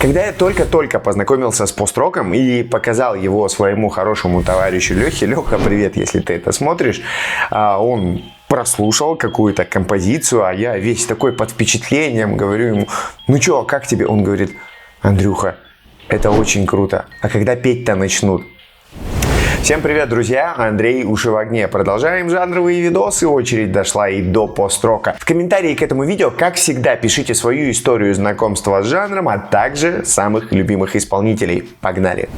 Когда я только-только познакомился с пост-роком и показал его своему хорошему товарищу Лехе, Леха, привет, если ты это смотришь, он прослушал какую-то композицию, а я весь такой под впечатлением говорю ему: ну чё, как тебе? Он говорит: Андрюха, это очень круто, а когда петь-то начнут? Всем привет, друзья! Андрей Уши в огне. Продолжаем жанровые видосы. Очередь дошла и до пост-рока. В комментарии к этому видео, как всегда, пишите свою историю знакомства с жанром, а также самых любимых исполнителей. Погнали!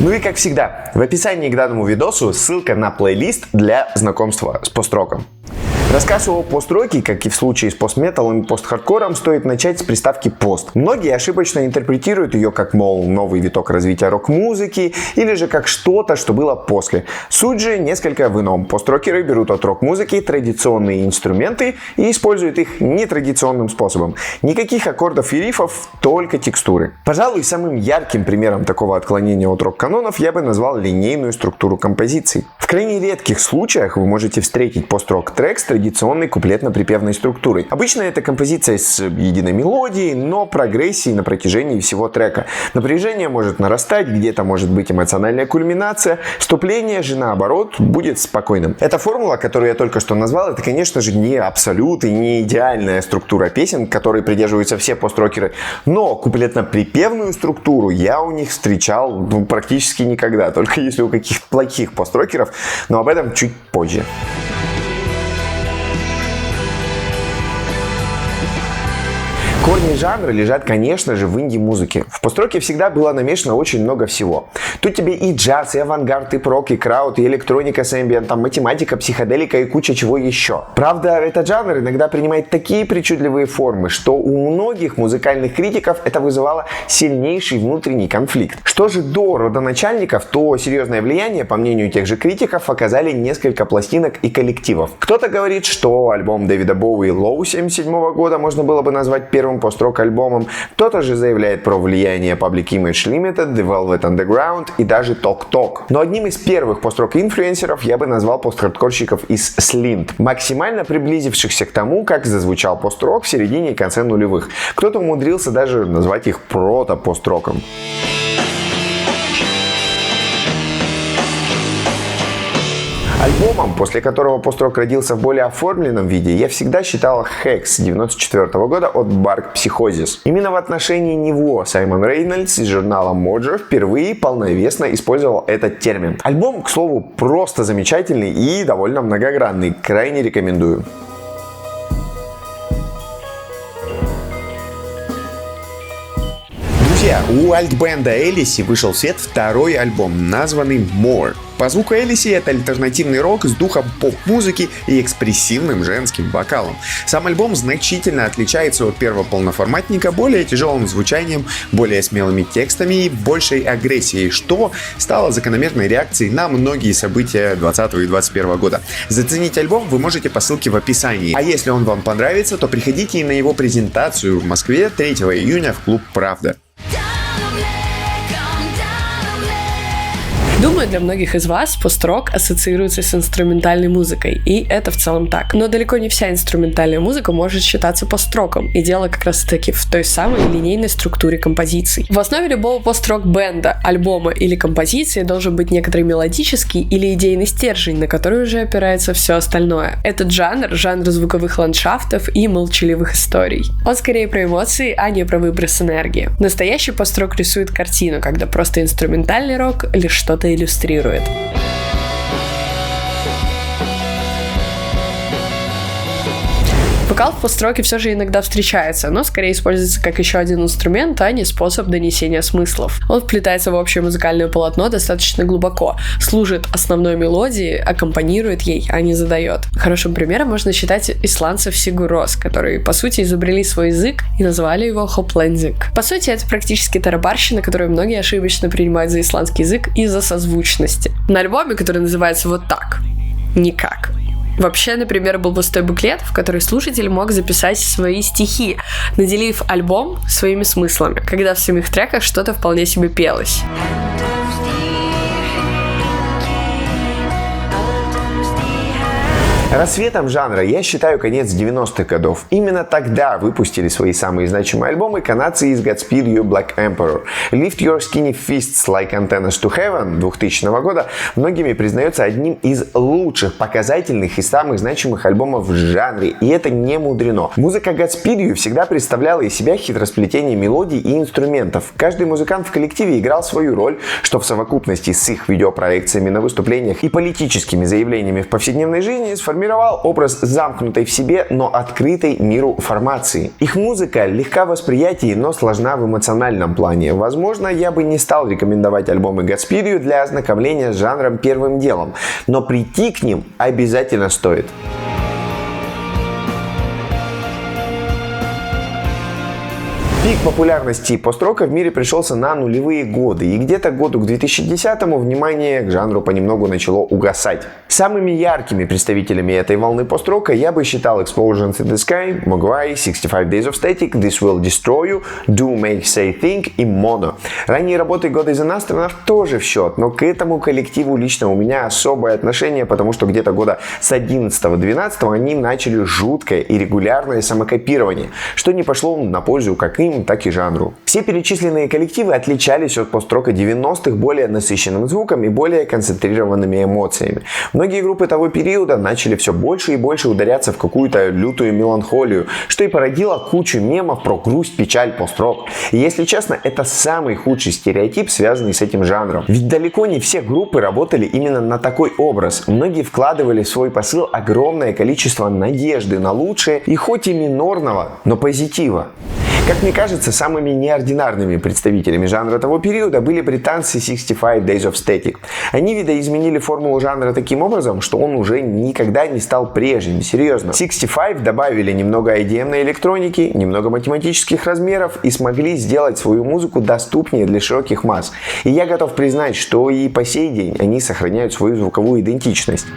Ну и как всегда, в описании к данному видосу ссылка на плейлист для знакомства с пост-роком. Рассказ о пост-роке, как и в случае с пост-металом и пост-хардкором, стоит начать с приставки «пост». Многие ошибочно интерпретируют ее как, мол, новый виток развития рок-музыки или же как что-то, что было после. Суть же несколько в ином. Пост-рокеры берут от рок-музыки традиционные инструменты и используют их нетрадиционным способом. Никаких аккордов и рифов, только текстуры. Пожалуй, самым ярким примером такого отклонения от рок-канонов я бы назвал линейную структуру композиций. В крайне редких случаях вы можете встретить пост-рок трек с традиционной куплетно-припевной структурой. Обычно это композиция с единой мелодией, но прогрессией на протяжении всего трека. Напряжение может нарастать, где-то может быть эмоциональная кульминация, вступление же, наоборот, будет спокойным. Эта формула, которую я только что назвал, это, конечно же, не абсолют и не идеальная структура песен, которой придерживаются все пост-рокеры, но куплетно-припевную структуру я у них встречал практически никогда, только если у каких-то плохих пост-рокеров, но об этом чуть позже. Корни жанра лежат, конечно же, в инди-музыке. В пост-роке всегда было намешано очень много всего. Тут тебе и джаз, и авангард, и прок, и крауд, и электроника с эмбиентом, математика, психоделика и куча чего еще. Правда, этот жанр иногда принимает такие причудливые формы, что у многих музыкальных критиков это вызывало сильнейший внутренний конфликт. Что же до родоначальников, то серьезное влияние, по мнению тех же критиков, оказали несколько пластинок и коллективов. Кто-то говорит, что альбом Дэвида Боуи «Low» 1977 года можно было бы назвать первым пост-рок альбомом, кто-то же заявляет про влияние Public Image Limited, The Velvet Underground и даже Talk Talk. Но одним из первых пост-рок инфлюенсеров я бы назвал пост-хардкорщиков из Slint, максимально приблизившихся к тому, как зазвучал пост-рок в середине и конце нулевых. Кто-то умудрился даже назвать их прото-пост-роком. Альбомом, после которого пост-рок родился в более оформленном виде, я всегда считал Hex 1994 года от Bark Psychosis. Именно в отношении него Саймон Рейнольдс из журнала Mojo впервые полновесно использовал этот термин. Альбом, к слову, просто замечательный и довольно многогранный. Крайне рекомендую. Друзья, у альт-бенда Элиси вышел в свет второй альбом, названный More. По звуку Элиси это альтернативный рок с духом поп-музыки и экспрессивным женским вокалом. Сам альбом значительно отличается от первого полноформатника более тяжелым звучанием, более смелыми текстами и большей агрессией, что стало закономерной реакцией на многие события 2020 и 2021 года. Заценить альбом вы можете по ссылке в описании. А если он вам понравится, то приходите и на его презентацию в Москве 3 июня в клуб «Правда». Думаю, для многих из вас пост-рок ассоциируется с инструментальной музыкой, и это в целом так. Но далеко не вся инструментальная музыка может считаться пост-роком, и дело как раз-таки в той самой линейной структуре композиций. В основе любого пост-рок-бенда, альбома или композиции должен быть некоторый мелодический или идейный стержень, на который уже опирается все остальное. Этот жанр звуковых ландшафтов и молчаливых историй. Он скорее про эмоции, а не про выброс энергии. Настоящий пост-рок рисует картину, когда просто инструментальный рок лишь что-то иллюстрирует. Вокал в пост-роке все же иногда встречается, но скорее используется как еще один инструмент, а не способ донесения смыслов. Он вплетается в общее музыкальное полотно достаточно глубоко, служит основной мелодии, аккомпанирует ей, а не задает. Хорошим примером можно считать исландцев Sigur Rós, которые, по сути, изобрели свой язык и назвали его хоплендинг. По сути, это практически тарабарщина, которую многие ошибочно принимают за исландский язык из-за созвучности. На альбоме, который называется вот так, никак. Вообще, например, был пустой буклет, в который слушатель мог записать свои стихи, наделив альбом своими смыслами, когда в самих треках что-то вполне себе пелось. Рассветом жанра я считаю конец 90-х годов. Именно тогда выпустили свои самые значимые альбомы канадцы из Godspeed You Black Emperor. Lift Your Skinny Fists Like Antennas to Heaven 2000 года многими признается одним из лучших, показательных и самых значимых альбомов в жанре. И это не мудрено. Музыка Godspeed You всегда представляла из себя хитросплетение мелодий и инструментов. Каждый музыкант в коллективе играл свою роль, что в совокупности с их видеопроекциями на выступлениях и политическими заявлениями в повседневной жизни сформировал образ замкнутой в себе, но открытой миру формации. Их музыка легка в восприятии, но сложна в эмоциональном плане. Возможно, я бы не стал рекомендовать альбомы Godspeed You для ознакомления с жанром первым делом, но прийти к ним обязательно стоит. Пик популярности пост-рока в мире пришелся на нулевые годы, и где-то году к 2010-му внимание к жанру понемногу начало угасать. Самыми яркими представителями этой волны пост-рока я бы считал Explosions in the Sky, Mogwai, 65 Days of Static, This Will Destroy You, Do Make Say Think и Mono. Ранние работы God is an Astronaut тоже в счет, но к этому коллективу лично у меня особое отношение, потому что где-то года с 11-12 они начали жуткое и регулярное самокопирование, что не пошло на пользу как им, так и жанру. Все перечисленные коллективы отличались от пост-рока 90-х более насыщенным звуком и более концентрированными эмоциями. Многие группы того периода начали все больше и больше ударяться в какую-то лютую меланхолию, что и породило кучу мемов про грусть, печаль, пост-рок. И если честно, это самый худший стереотип, связанный с этим жанром. Ведь далеко не все группы работали именно на такой образ. Многие вкладывали в свой посыл огромное количество надежды на лучшее и хоть и минорного, но позитива. Как мне кажется, самыми неординарными представителями жанра того периода были британцы 65 Days of Static. Они видоизменили формулу жанра таким образом, что он уже никогда не стал прежним. Серьезно. 65 добавили немного IDM-ной электроники, немного математических размеров и смогли сделать свою музыку доступнее для широких масс. И я готов признать, что и по сей день они сохраняют свою звуковую идентичность.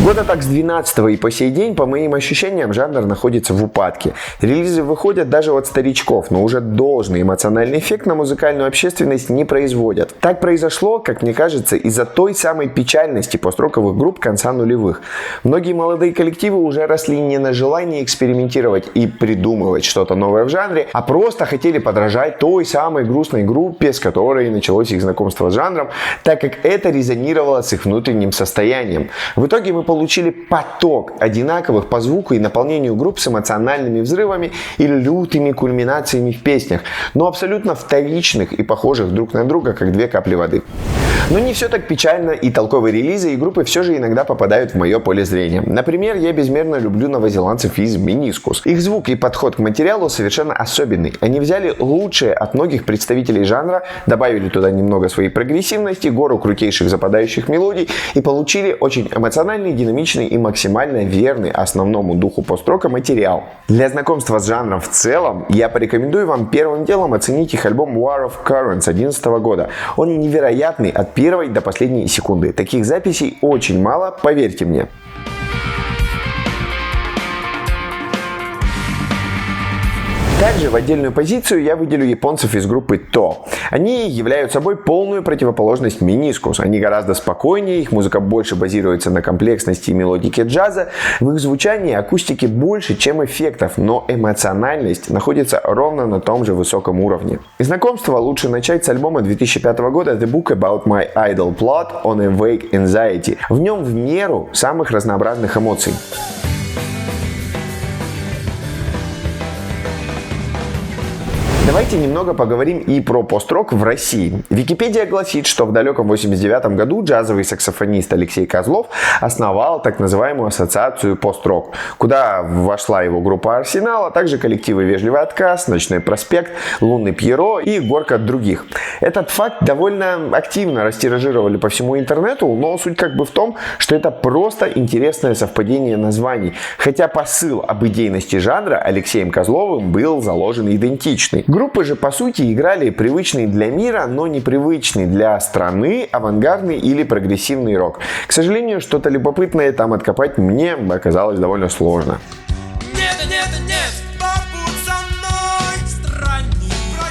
Года так с 12-го и по сей день, по моим ощущениям, жанр находится в упадке. Релизы выходят даже от старичков, но уже должный эмоциональный эффект на музыкальную общественность не производят. Так произошло, как мне кажется, из-за той самой печальности пост-роковых групп конца нулевых. Многие молодые коллективы уже росли не на желании экспериментировать и придумывать что-то новое в жанре, а просто хотели подражать той самой грустной группе, с которой началось их знакомство с жанром, так как это резонировало с их внутренним состоянием. В итоге мы получили поток одинаковых по звуку и наполнению групп с эмоциональными взрывами и лютыми кульминациями в песнях, но абсолютно вторичных и похожих друг на друга, как две капли воды. Но не все так печально, и толковые релизы и группы все же иногда попадают в мое поле зрения. Например, я безмерно люблю новозеландцев из Meniscus. Их звук и подход к материалу совершенно особенный. Они взяли лучшее от многих представителей жанра, добавили туда немного своей прогрессивности, гору крутейших западающих мелодий и получили очень эмоциональный, динамичный и максимально верный основному духу пост-рока материал. Для знакомства с жанром в целом я порекомендую вам первым делом оценить их альбом War of Currents 2011 года. Он невероятный от первой до последней секунды. Таких записей очень мало, поверьте мне. Также в отдельную позицию я выделю японцев из группы То. Они являют собой полную противоположность Meniscus. Они гораздо спокойнее, их музыка больше базируется на комплексности и мелодике джаза. В их звучании акустики больше, чем эффектов, но эмоциональность находится ровно на том же высоком уровне. И знакомство лучше начать с альбома 2005 года The Book About My Idle Plot on a Vague Anxiety. В нем в меру самых разнообразных эмоций. Давайте немного поговорим и про пост-рок в России. Википедия гласит, что в далеком 1989 году джазовый саксофонист Алексей Козлов основал так называемую ассоциацию пост-рок, куда вошла его группа «Арсенал», а также коллективы «Вежливый отказ», «Ночной проспект», «Лунный Пьеро» и горка других. Этот факт довольно активно растиражировали по всему интернету, но суть как бы в том, что это просто интересное совпадение названий, хотя посыл об идейности жанра Алексеем Козловым был заложен идентичный. Группы же по сути играли привычный для мира, но непривычный для страны авангардный или прогрессивный рок. К сожалению, что-то любопытное там откопать мне оказалось довольно сложно.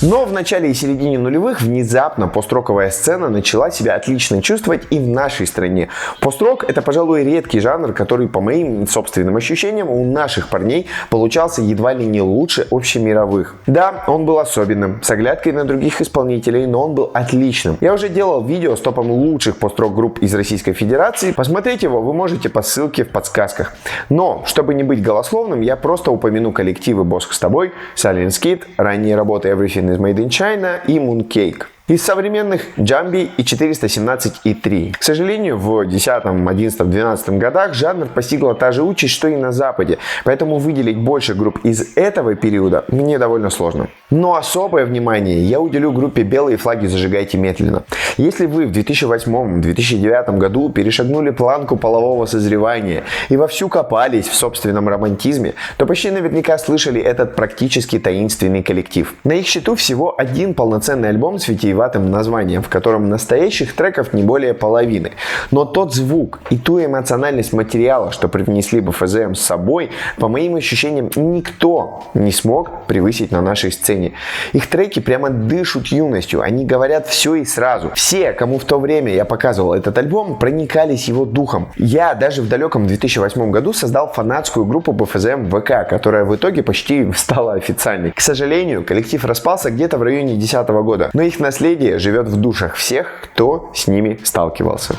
Но в начале и середине нулевых внезапно построковая сцена начала себя отлично чувствовать и в нашей стране. Пост-рок — это, пожалуй, редкий жанр, который, по моим собственным ощущениям, у наших парней получался едва ли не лучше общемировых. Да, он был особенным, с оглядкой на других исполнителей, но он был отличным. Я уже делал видео с топом лучших пост-рок групп из Российской Федерации. Посмотреть его вы можете по ссылке в подсказках. Но, чтобы не быть голословным, я просто упомяну коллективы «Босх с тобой», Silent Skid, ранние работы Everything is Made in China и Mooncake. Из современных Джамби и 417.3. К сожалению, в 10, 11, 12 годах жанр постигла та же участь, что и на Западе, поэтому выделить больше групп из этого периода мне довольно сложно. Но особое внимание я уделю группе «Белые флаги зажигайте медленно». Если вы в 2008-2009 году перешагнули планку полового созревания и вовсю копались в собственном романтизме, то почти наверняка слышали этот практически таинственный коллектив. На их счету всего один полноценный альбом с витиеватым названием, в котором настоящих треков не более половины. Но тот звук и ту эмоциональность материала, что привнесли БФЗМ с собой, по моим ощущениям, никто не смог превысить на нашей сцене. Их треки прямо дышат юностью, они говорят все и сразу. Все, кому в то время я показывал этот альбом, проникались его духом. Я даже в далеком 2008 году создал фанатскую группу БФЗМ ВК, которая в итоге почти стала официальной. К сожалению, коллектив распался где-то в районе 2010 года, но их наследие живет в душах всех, кто с ними сталкивался.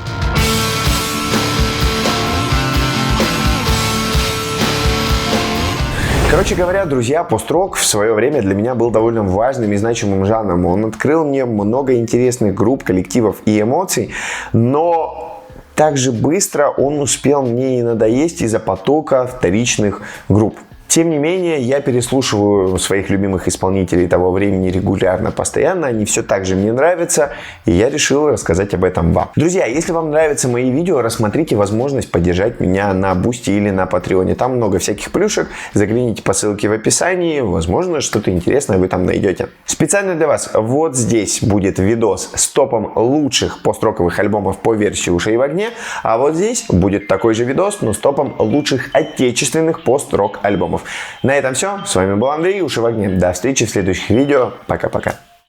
Короче говоря, друзья, пост-рок в свое время для меня был довольно важным и значимым жанром. Он открыл мне много интересных групп, коллективов и эмоций, но также быстро он успел мне и надоесть из-за потока вторичных групп. Тем не менее, я переслушиваю своих любимых исполнителей того времени регулярно, постоянно. Они все так же мне нравятся, и я решил рассказать об этом вам. Друзья, если вам нравятся мои видео, рассмотрите возможность поддержать меня на Бусти или на Патреоне. Там много всяких плюшек. Загляните по ссылке в описании. Возможно, что-то интересное вы там найдете. Специально для вас вот здесь будет видос с топом лучших пост-роковых альбомов по версии «Ушей в огне». А вот здесь будет такой же видос, но с топом лучших отечественных пост-рок альбомов. На этом все. С вами был Андрей, Уши в огне. До встречи в следующих видео. Пока-пока.